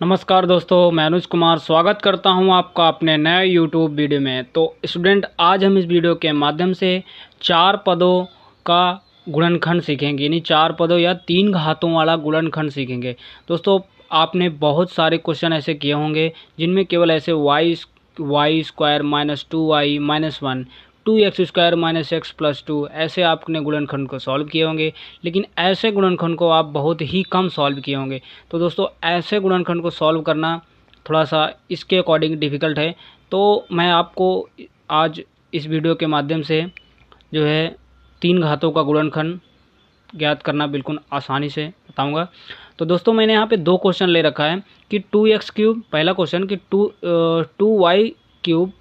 नमस्कार दोस्तों, मैं अनुज कुमार स्वागत करता हूं आपका अपने नए यूट्यूब वीडियो में। तो स्टूडेंट, आज हम इस वीडियो के माध्यम से 4 पदों का गुणनखंड सीखेंगे, यानी 4 पदों या 3 घातों वाला गुणनखंड सीखेंगे। दोस्तों, आपने बहुत सारे क्वेश्चन ऐसे किए होंगे जिनमें केवल ऐसे y square minus 2y minus 1, 2x² minus x plus 2 ऐसे आपने गुणनखंड को सॉल्व किए होंगे, लेकिन ऐसे गुणनखंड को आप बहुत ही कम सॉल्व किए होंगे। तो दोस्तों, ऐसे गुणनखंड को सॉल्व करना थोड़ा सा इसके अकॉर्डिंग डिफ़िकल्ट है। तो मैं आपको आज इस वीडियो के माध्यम से जो है 3 घातों का गुणनखंड ज्ञात करना बिल्कुल आसानी से बताऊंगा। तो दोस्तों, मैंने यहाँ पे 2 क्वेश्चन ले रखा है कि 2x³ पहला क्वेश्चन कि 2y³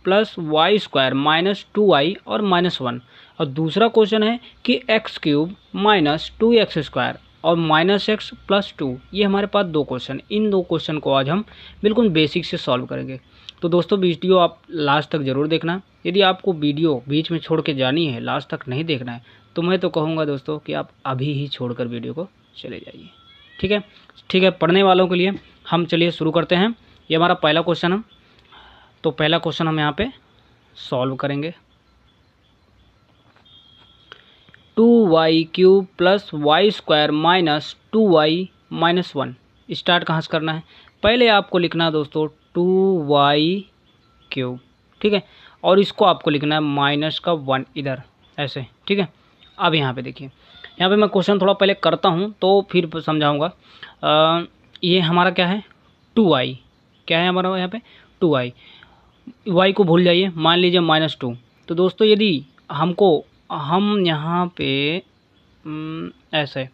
plus y² minus 2y और माइनस 1, और दूसरा क्वेश्चन है कि x³ माइनस 2x² और माइनस x प्लस 2। ये हमारे पास 2 क्वेश्चन, इन 2 क्वेश्चन को आज हम बिल्कुल बेसिक से सॉल्व करेंगे। तो दोस्तों, वीडियो आप लास्ट तक ज़रूर देखना। यदि आपको वीडियो बीच में छोड़ के जानी है, लास्ट तक नहीं देखना है, तो मैं तो कहूँगा दोस्तों कि आप अभी ही छोड़कर वीडियो को चले जाइए। ठीक है, पढ़ने वालों के लिए हम चलिए शुरू करते हैं। ये हमारा पहला क्वेश्चन है, तो पहला क्वेश्चन हम यहाँ पे सॉल्व करेंगे। 2y³ plus y² minus 2y minus 1। Start कहाँ से करना है? पहले आपको लिखना है दोस्तों 2y³, ठीक है, और इसको आपको लिखना है माइनस का 1 इधर ऐसे, ठीक है। अब यहाँ पे देखिए, यहाँ पे मैं क्वेश्चन थोड़ा पहले करता हूँ तो फिर समझाऊँगा। ये हमारा क्या है? 2y, क्या है हमारा यहाँ पे? 2y। y को भूल जाइए, मान लीजिए माइनस 2। तो दोस्तों, यदि हम यहाँ पे ऐसे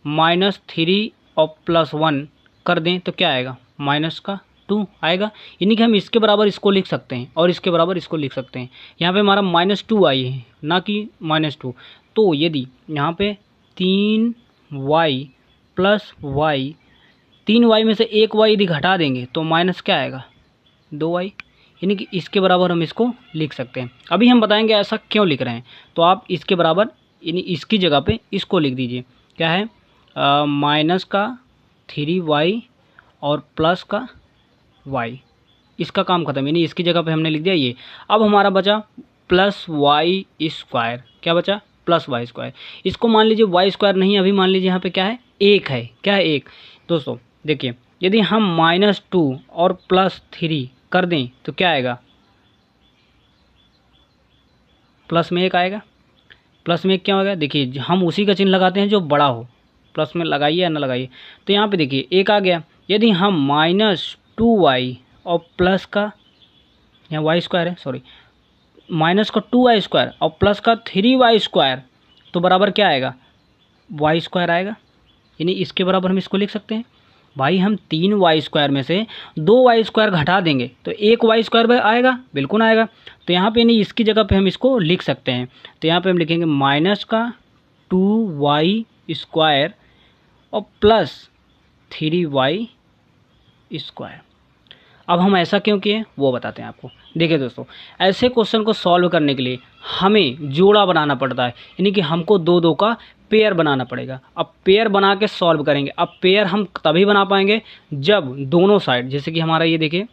-3 और +1 कर दें तो क्या आएगा? माइनस का 2 आएगा। यानी कि हम इसके बराबर इसको लिख सकते हैं और इसके बराबर इसको लिख सकते हैं। यहाँ पे हमारा -2 आई है, ना कि -2। तो यदि यहाँ पे 3y प्लस y, 3y में से 1y यदि घटा देंगे तो माइनस क्या आएगा? 2y। यानी कि इसके बराबर हम इसको लिख सकते हैं। अभी हम बताएंगे ऐसा क्यों लिख रहे हैं। तो आप इसके बराबर यानी इसकी जगह पे इसको लिख दीजिए। क्या है? माइनस का 3y और प्लस का y। इसका काम खत्म, यानी इसकी जगह पे हमने लिख दिया ये। अब हमारा बचा +y²। क्या बचा? +y²। इसको मान लीजिए y² नहीं, अभी मान लीजिए यहाँ पे क्या है? 1 है। क्या है? 1। दोस्तों देखिए, यदि हम -2 और +3 कर दें तो क्या आएगा? प्लस में 1 आएगा। प्लस में 1 क्या होगा? देखिए, हम उसी का चिन्ह लगाते हैं जो बड़ा हो। प्लस में लगाइए या ना लगाइए। तो यहाँ पे देखिए 1 आ गया। यदि हम -2y और प्लस का, यहाँ y² है, सॉरी, माइनस का 2y² और प्लस का 3y², तो बराबर क्या आएगा? y² आएगा। यानी इसके बराबर हम इसको लिख सकते हैं। भाई, हम 3y² में से 2y² घटा देंगे तो 1y² आएगा, बिल्कुल आएगा। तो यहाँ पे नहीं, इसकी जगह पे हम इसको लिख सकते हैं। तो यहाँ पे हम लिखेंगे माइनस का 2y² और प्लस 3y²। अब हम ऐसा क्यों किए वो बताते हैं आपको। देखिए दोस्तों, ऐसे क्वेश्चन को सॉल्व करने के लिए हमें जोड़ा बनाना पड़ता है, यानी कि हमको 2-2 का पेयर बनाना पड़ेगा। अब पेयर बना के सॉल्व करेंगे। अब पेयर हम तभी बना पाएंगे जब दोनों साइड, जैसे कि हमारा ये देखिए,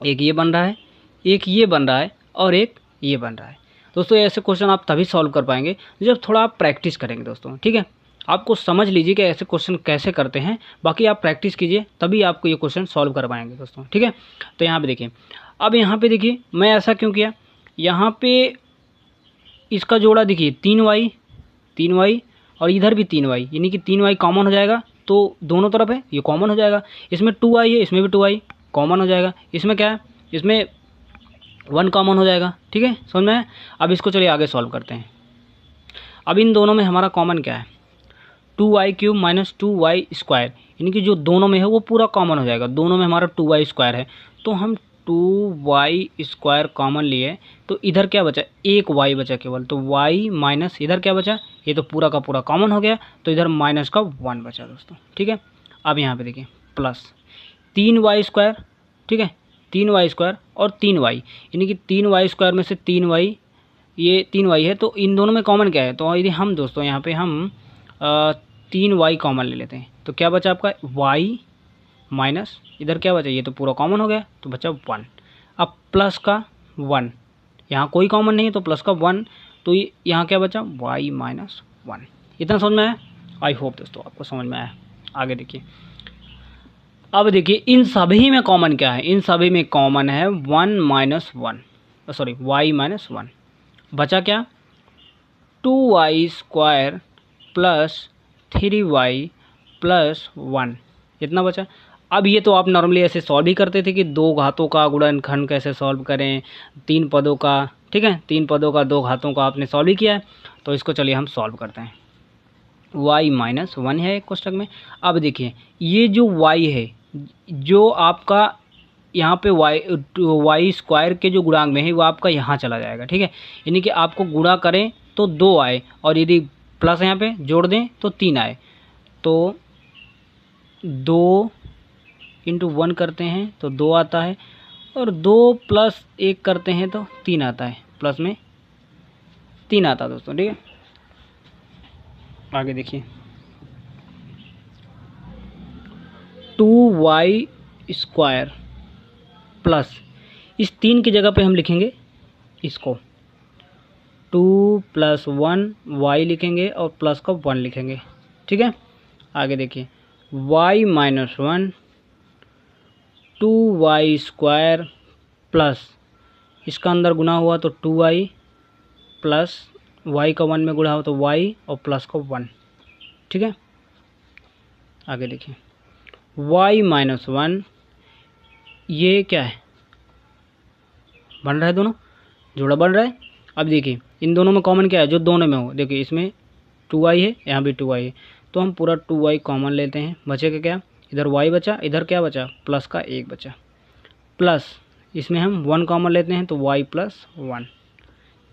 एक ये बन रहा है, एक ये बन रहा है और एक ये बन रहा है। दोस्तों, ऐसे क्वेश्चन आप तभी सॉल्व कर पाएंगे जब थोड़ा आप प्रैक्टिस करेंगे दोस्तों, ठीक है। आपको समझ लीजिए कि ऐसे क्वेश्चन कैसे करते हैं, बाकी आप प्रैक्टिस कीजिए तभी आपको ये क्वेश्चन सॉल्व कर पाएंगे दोस्तों, ठीक है। तो यहाँ पे देखिए, अब यहाँ पे देखिए मैं ऐसा क्यों किया। यहाँ पे इसका जोड़ा देखिए 3y और इधर भी 3y, यानी कि 3y कॉमन हो जाएगा। तो दोनों तरफ है, ये कॉमन हो जाएगा। इसमें 2y है, इसमें भी 2y कॉमन हो जाएगा। इसमें क्या है? इसमें 1 कॉमन हो जाएगा, ठीक है, समझ में? अब इसको चलिए आगे सॉल्व करते हैं। अब इन दोनों में हमारा कॉमन क्या है? 2y³ माइनस 2y², यानी कि जो दोनों में है वो पूरा कॉमन हो जाएगा। दोनों में हमारा 2y² है, तो हम 2y² कॉमन लिए तो इधर क्या बचा? 1y बचा केवल। तो y माइनस इधर क्या बचा? ये तो पूरा का पूरा कॉमन हो गया, तो इधर माइनस का 1 बचा दोस्तों, ठीक है। अब यहाँ पे देखिए प्लस 3y², ठीक है, 3y² और 3y, यानी कि 3y² में से 3y, ये 3y है, तो इन दोनों में कॉमन क्या है? तो यदि हम दोस्तों यहाँ पे हम 3y कॉमन ले लेते हैं तो क्या बचा आपका? y माइनस इधर क्या बचा, ये तो पूरा कॉमन हो गया तो बचा 1। अब प्लस का 1, यहाँ कोई कॉमन नहीं है तो प्लस का 1, तो यहाँ क्या बचा y माइनस 1। इतना समझ में आया? आई होप दोस्तों आपको समझ में आया। आगे देखिए, अब देखिए इन सभी में कॉमन क्या है, इन सभी में कॉमन है 1 माइनस 1, सॉरी y माइनस 1। बचा क्या 2y square plus 3y plus 1, इतना बचा। अब ये तो आप नॉर्मली ऐसे सॉल्व ही करते थे कि दो घातों का गुणनखंड कैसे सॉल्व करें, तीन पदों का, ठीक है, तीन पदों का दो घातों का आपने सॉल्व ही किया है। तो इसको चलिए हम सॉल्व करते हैं। y माइनस 1 है एक कोष्ठक में। अब देखिए ये जो y है, जो आपका यहाँ पे y स्क्वायर के जो गुणांक में है वो आपका यहाँ चला जाएगा, ठीक है। यानी कि आपको गुणा करें तो 2 आए और यदि प्लस यहाँ पे जोड़ दें तो 3 आए। तो 2 इंटू 1 करते हैं तो 2 आता है, और 2 प्लस 1 करते हैं तो 3 आता है, प्लस में 3 आता है दोस्तों, ठीक है। आगे देखिए 2y स्क्वायर प्लस, इस 3 की जगह पे हम लिखेंगे इसको 2 प्लस 1 y लिखेंगे और प्लस का 1 लिखेंगे, ठीक है। आगे देखिए y minus 1 2y square plus, इसका अंदर गुना हुआ तो 2y प्लस y का 1 में गुणा हो तो y और प्लस का 1, ठीक है। आगे देखिए y माइनस 1, ये क्या है, बन रहा है, दोनों जोड़ा बन रहा है। अब देखिए इन दोनों में कॉमन क्या है, जो दोनों में हो, देखिए इसमें 2y है, यहाँ भी 2y है, तो हम पूरा 2y कॉमन लेते हैं। बचेगा क्या, इधर y बचा, इधर क्या बचा प्लस का 1 बचा, प्लस इसमें हम 1 कॉमन लेते हैं तो y प्लस 1,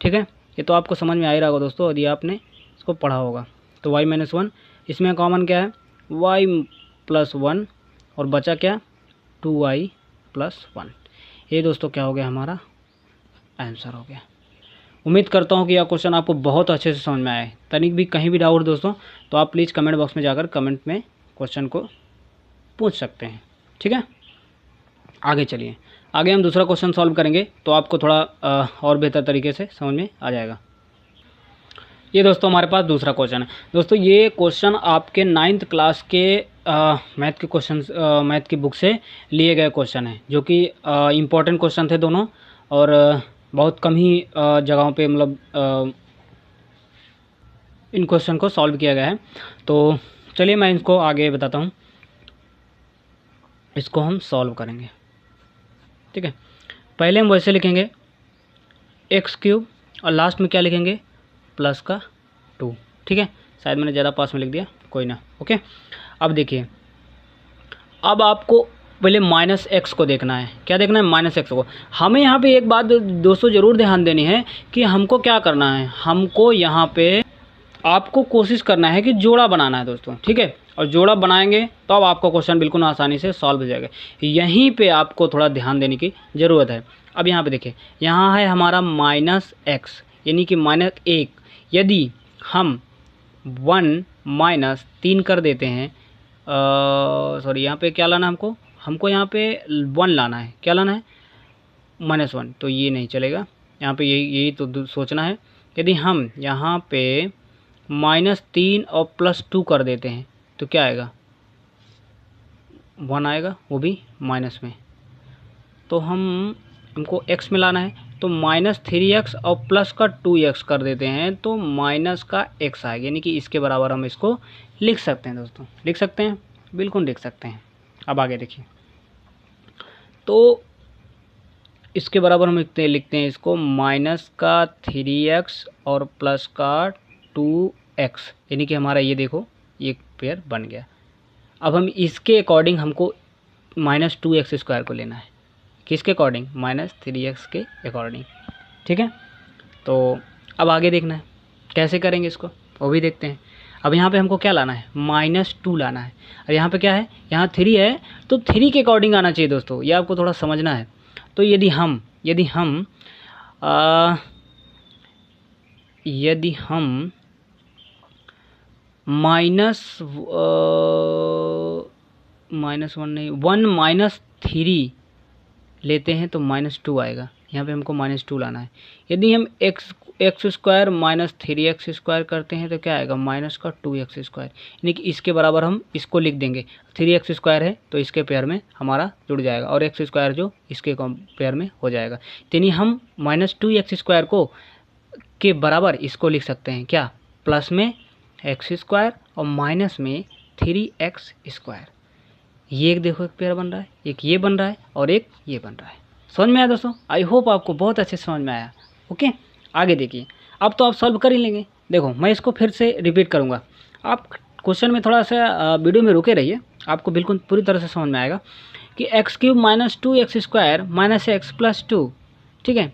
ठीक है। ये तो आपको समझ में आ ही रहा होगा दोस्तों, यदि आपने इसको पढ़ा होगा। तो y माइनस 1, इसमें कॉमन क्या है y प्लस 1, और बचा क्या 2y प्लस 1। ये दोस्तों क्या हो गया, हमारा आंसर हो गया। उम्मीद करता हूँ कि यह क्वेश्चन आपको बहुत अच्छे से समझ में आया है। तनिक भी कहीं भी डाउट दोस्तों तो आप प्लीज़ कमेंट बॉक्स में जाकर कमेंट में क्वेश्चन को पूछ सकते हैं, ठीक है। आगे चलिए, आगे हम दूसरा क्वेश्चन सॉल्व करेंगे तो आपको थोड़ा और बेहतर तरीके से समझ में आ जाएगा। ये दोस्तों हमारे पास दूसरा क्वेश्चन है। दोस्तों ये क्वेश्चन आपके 9th क्लास के मैथ के क्वेश्चन, मैथ की बुक से लिए गए क्वेश्चन है, जो कि इम्पोर्टेंट क्वेश्चन थे दोनों, और बहुत कम ही जगहों पे मतलब इन क्वेश्चन को सॉल्व किया गया है। तो चलिए मैं इसको आगे बताता हूँ, इसको हम सॉल्व करेंगे, ठीक है। पहले हम वैसे लिखेंगे x³ और लास्ट में क्या लिखेंगे प्लस का 2, ठीक है। शायद मैंने ज़्यादा पास में लिख दिया, कोई ना, ओके। अब देखिए, अब आपको पहले माइनस एक्स को देखना है। क्या देखना है, माइनस एक्स को। हमें यहाँ पे एक बात दोस्तों ज़रूर ध्यान देनी है कि हमको क्या करना है, हमको यहाँ पे आपको कोशिश करना है कि जोड़ा बनाना है दोस्तों, ठीक है। और जोड़ा बनाएंगे तो अब आपका क्वेश्चन बिल्कुल आसानी से सॉल्व हो जाएगा। यहीं पे आपको थोड़ा ध्यान देने की ज़रूरत है। अब यहाँ पे देखिए, यहाँ है हमारा माइनस एक्स, यानी कि माइनस 1। यदि हम 1 माइनस 3 कर देते हैं, सॉरी यहाँ पे क्या लाना है हमको यहाँ पे 1 लाना है। क्या लाना है, -1, तो ये नहीं चलेगा। यहाँ पे यही तो सोचना है। यदि हम यहाँ पे -3 और +2 कर देते हैं तो क्या आएगा, 1 आएगा, वो भी माइनस में। तो हमको x में लाना है, तो -3x और प्लस का 2x कर देते हैं तो माइनस का x आएगा, यानी कि इसके बराबर हम इसको लिख सकते हैं दोस्तों। लिख सकते हैं, बिल्कुल लिख सकते हैं। अब आगे देखिए, तो इसके बराबर हम लिखते हैं इसको माइनस का 3x और प्लस का 2x, यानी कि हमारा ये देखो ये पेयर बन गया। अब हम इसके अकॉर्डिंग हमको -2x² को लेना है। किसके अकॉर्डिंग, -3x के अकॉर्डिंग, ठीक है। तो अब आगे देखना है कैसे करेंगे इसको, वो भी देखते हैं। अब यहाँ पे हमको क्या लाना है, -2 लाना है। और यहाँ पे क्या है, यहाँ 3 है तो 3 के अकॉर्डिंग आना चाहिए दोस्तों, ये आपको थोड़ा समझना है। तो यदि हम -1 नहीं, 1 माइनस 3 लेते हैं तो -2 आएगा। यहाँ पे हमको -2 लाना है। यदि हम x square minus 3x square करते हैं तो क्या आएगा, -2x स्क्वायर, यानी कि इसके बराबर हम इसको लिख देंगे। 3x स्क्वायर है तो इसके पेयर में हमारा जुड़ जाएगा और x स्क्वायर जो इसके पेयर में हो जाएगा। यानी हम -2x स्क्वायर को के बराबर इसको लिख सकते हैं क्या, प्लस में x स्क्वायर और माइनस में 3x स्क्वायर। ये एक देखो एक पेयर बन रहा है, एक ये बन रहा है और एक ये बन रहा है। समझ में आया दोस्तों? आई होप आपको बहुत अच्छे समझ में आया। ओके, आगे देखिए। अब तो आप सॉल्व कर ही लेंगे। देखो मैं इसको फिर से रिपीट करूँगा, आप क्वेश्चन में थोड़ा सा वीडियो में रुके रहिए, आपको बिल्कुल पूरी तरह से समझ में आएगा कि x³ minus 2x square minus x plus 2, ठीक है,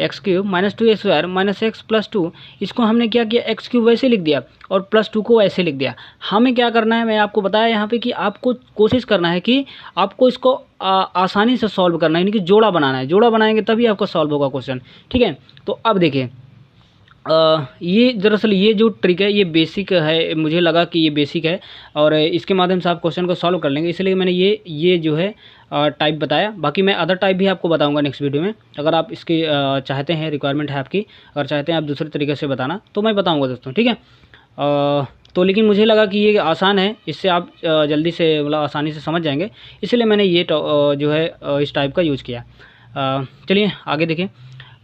x³ minus 2x square minus x plus 2, इसको हमने क्या किया, x³ वैसे लिख दिया और +2 को ऐसे लिख दिया। हमें क्या करना है, मैं आपको बताया यहाँ पे कि आपको कोशिश करना है कि आपको इसको आसानी से सॉल्व करना है, यानी कि जोड़ा बनाना है। जोड़ा बनाएंगे तभी आपका सॉल्व होगा क्वेश्चन, ठीक है। तो अब देखिए ये दरअसल ये जो ट्रिक है ये बेसिक है, मुझे लगा कि ये बेसिक है और इसके माध्यम से आप क्वेश्चन को सॉल्व कर लेंगे, इसलिए मैंने ये जो है टाइप बताया। बाकी मैं अदर टाइप भी आपको बताऊंगा नेक्स्ट वीडियो में। अगर आप इसकी चाहते हैं, रिक्वायरमेंट है आपकी, अगर चाहते हैं आप दूसरे तरीके से बताना तो मैं बताऊँगा दोस्तों, ठीक है। तो लेकिन मुझे लगा कि ये आसान है, इससे आप जल्दी से मतलब आसानी से समझ जाएंगे, इसलिए मैंने ये जो है इस टाइप का यूज़ किया। चलिए आगे देखें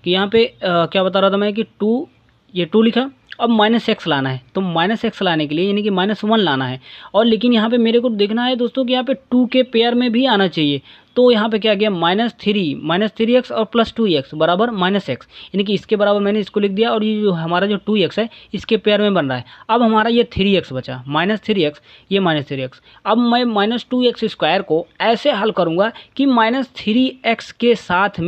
कि यहाँ पे क्या बता रहा था मैं कि 2, ये 2 लिखा, अब -x लाना है। तो -x लाने के लिए यानी कि -1 लाना है, और लेकिन यहाँ पे मेरे को देखना है दोस्तों कि यहाँ पे 2 के पेयर में भी आना चाहिए। तो यहाँ पे क्या किया, -3x और +2x बराबर -x, यानी कि इसके बराबर मैंने इसको लिख दिया और ये जो हमारा जो 2x है इसके पेयर में बन रहा है। अब हमारा ये 3x बचा, -3x, ये -3x। अब मैं -2x स्क्वायर को ऐसे हल करूँगा कि -3x के साथ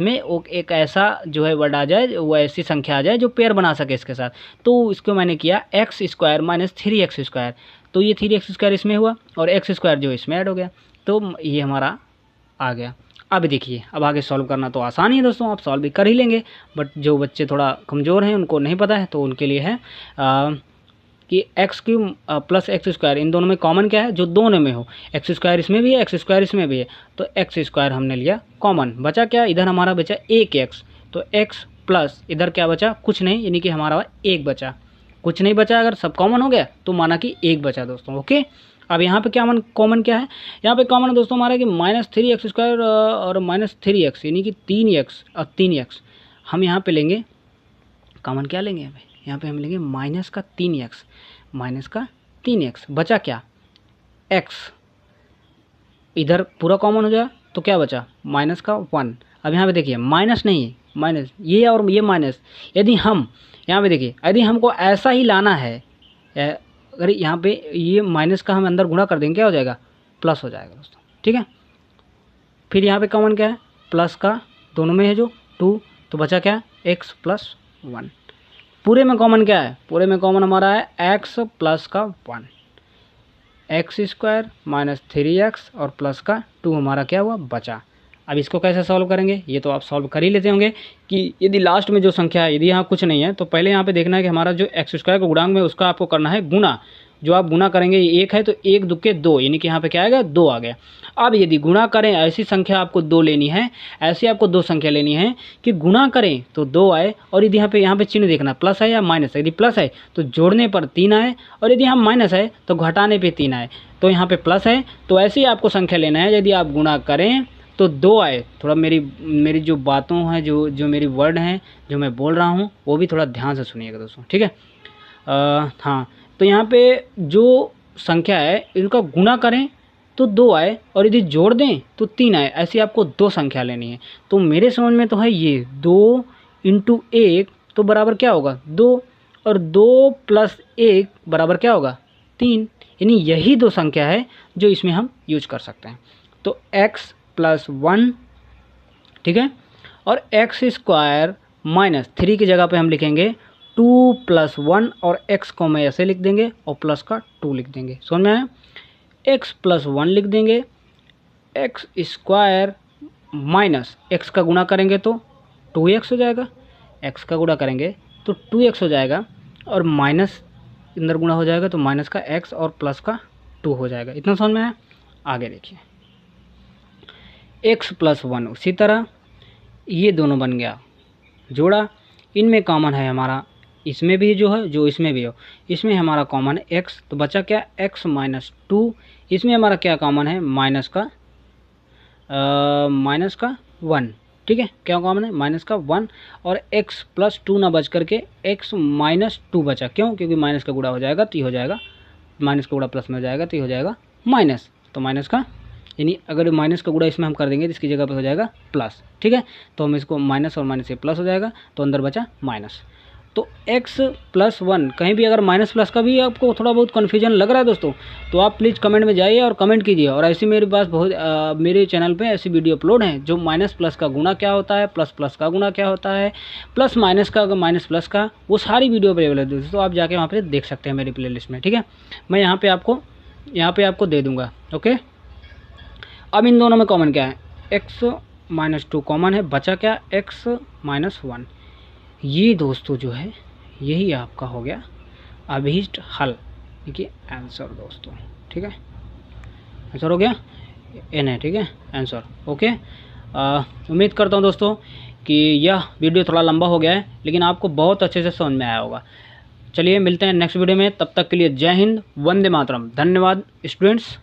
में एक ऐसा जो है वर्ड आ जाए, वो ऐसी संख्या आ जाए जो पेयर बना सके इसके साथ। तो इसको मैंने किया x square minus 3x square, तो ये 3x स्क्वायर इसमें हुआ और x स्क्वायर जो इसमें ऐड हो गया, तो ये हमारा आ गया। अब देखिए, अब आगे सॉल्व करना तो आसान ही है दोस्तों, आप सॉल्व भी कर ही लेंगे, बट जो बच्चे थोड़ा कमज़ोर हैं उनको नहीं पता है तो उनके लिए है कि x³ प्लस एक्स स्क्वायर, इन दोनों में कॉमन क्या है, जो दोनों में हो, एक्स स्क्वायर इसमें भी है, एक्स स्क्वायर इसमें भी है, तो एक्स स्क्वायर हमने लिया कॉमन। बचा क्या, इधर हमारा बचा 1x, तो x प्लस इधर क्या बचा, कुछ नहीं, यानी कि हमारा 1 बचा। कुछ नहीं बचा, अगर सब कॉमन हो गया तो माना कि 1 बचा दोस्तों। ओके, अब यहाँ पे क्या कॉमन क्या है, यहाँ पे कॉमन दोस्तों हमारा कि -3x स्क्वायर और -3x, यानी कि 3x और 3x हम यहाँ पे लेंगे। कॉमन क्या लेंगे यहाँ पे हम लेंगे -3x, बचा क्या, x, इधर पूरा कॉमन हो जाए तो क्या बचा, -1। अब यहाँ पे देखिए माइनस नहीं है, माइनस ये और ये माइनस, यदि हम यहाँ पे देखिए, यदि हमको ऐसा ही लाना है, अगर यहाँ पे ये माइनस का हम अंदर गुणा कर देंगे क्या हो जाएगा, प्लस हो जाएगा दोस्तों, ठीक है। फिर यहाँ पे कॉमन क्या है, प्लस का दोनों में है जो 2, तो बचा क्या, x + 1। पूरे में कॉमन क्या है, पूरे में कॉमन हमारा है x + 1, x square minus 3x और प्लस का 2 हमारा क्या हुआ, बचा। अब इसको कैसे सॉल्व करेंगे, ये तो आप सॉल्व कर ही लेते होंगे कि यदि लास्ट में जो संख्या है, यदि यहाँ कुछ नहीं है तो पहले यहाँ पे देखना है कि हमारा जो एक्स स्क्वायर का गुणांक में उसका आपको करना है गुना। जो आप गुना करेंगे, ये 1 है तो 1 दुके 2, यानी कि यहाँ पे क्या आएगा, 2 आ गया। अब यदि गुणा करें, ऐसी संख्या आपको 2 लेनी है, ऐसी आपको 2 संख्या लेनी है कि गुणा करें तो 2 आए, और यदि यहाँ पे चिन्ह देखना प्लस है या माइनस है, यदि प्लस है तो जोड़ने पर 3 आए, और यदि हम माइनस है तो घटाने पर 3 आए, तो यहाँ पे प्लस है, तो ऐसे ही आपको संख्या लेना है। यदि आप गुणा करें तो 2 आए, थोड़ा मेरी जो बातों हैं, जो मेरी वर्ड हैं, जो मैं बोल रहा हूँ, वो भी थोड़ा ध्यान से सुनिएगा दोस्तों, ठीक है। हाँ, तो यहाँ पे जो संख्या है इनका गुणा करें तो 2 आए, और यदि जोड़ दें तो 3 आए, ऐसी आपको 2 संख्या लेनी है। तो मेरे समझ में तो है ये 2 × 1 तो बराबर क्या होगा, 2, और 2 + 1 बराबर क्या होगा, 3, यानी यही 2 संख्या है जो इसमें हम यूज कर सकते हैं। तो x + 1, ठीक है, और x स्क्वायर माइनस 3 की जगह पे हम लिखेंगे 2 + 1, और x को मैं ऐसे लिख देंगे और प्लस का 2 लिख देंगे। समझ में आया, x + 1 लिख देंगे, x स्क्वायर माइनस x का गुणा करेंगे तो 2x हो जाएगा, x का गुणा करेंगे तो 2x हो जाएगा, और माइनस अंदर गुणा हो जाएगा तो माइनस का x और प्लस का 2 हो जाएगा। इतना समझ में आया? आगे देखिए, x प्लस 1 उसी तरह ये दोनों बन गया जोड़ा, इनमें कॉमन है हमारा, इसमें भी जो है जो इसमें भी हो, इसमें हमारा कॉमन है x, तो बचा क्या x माइनस 2, इसमें हमारा क्या कॉमन है माइनस का 1, ठीक है, क्या कॉमन है माइनस का 1, और x प्लस 2 ना बच करके x माइनस 2 बचा, क्यों? क्योंकि माइनस का गुणा हो जाएगा तो ये हो जाएगा, माइनस का गुणा प्लस में हो जाएगा तो ये हो जाएगा माइनस, तो माइनस का, यानी अगर माइनस का गुणा इसमें हम कर देंगे तो इसकी जगह पर हो जाएगा प्लस, ठीक है, तो हम इसको माइनस और माइनस से प्लस हो जाएगा, तो अंदर बचा माइनस। तो x प्लस 1, कहीं भी अगर माइनस प्लस का भी आपको थोड़ा बहुत कन्फ्यूजन लग रहा है दोस्तों, तो आप प्लीज़ कमेंट में जाइए और कमेंट कीजिए। और ऐसी मेरे पास बहुत मेरे चैनल पे ऐसी वीडियो अपलोड हैं जो माइनस प्लस का गुणा क्या होता है, प्लस प्लस का गुणा क्या होता है, प्लस माइनस का माइनस प्लस का, वो सारी वीडियो अवेलेबल है दोस्तों, तो आप जाके वहाँ पर देख सकते हैं मेरी प्ले लिस्ट में, ठीक है। मैं यहाँ पर आपको दे दूँगा, ओके। अब इन दोनों में कॉमन क्या है, x माइनस 2 कॉमन है, बचा क्या x माइनस 1। ये दोस्तों जो है यही आपका हो गया अभीष्ट हल, देखिए आंसर दोस्तों, ठीक है, आंसर हो गया n है, ठीक है, आंसर, ओके। उम्मीद करता हूँ दोस्तों कि यह वीडियो थोड़ा लंबा हो गया है, लेकिन आपको बहुत अच्छे से समझ में आया होगा। चलिए मिलते हैं नेक्स्ट वीडियो में, तब तक के लिए जय हिंद, वंदे मातरम, धन्यवाद स्टूडेंट्स।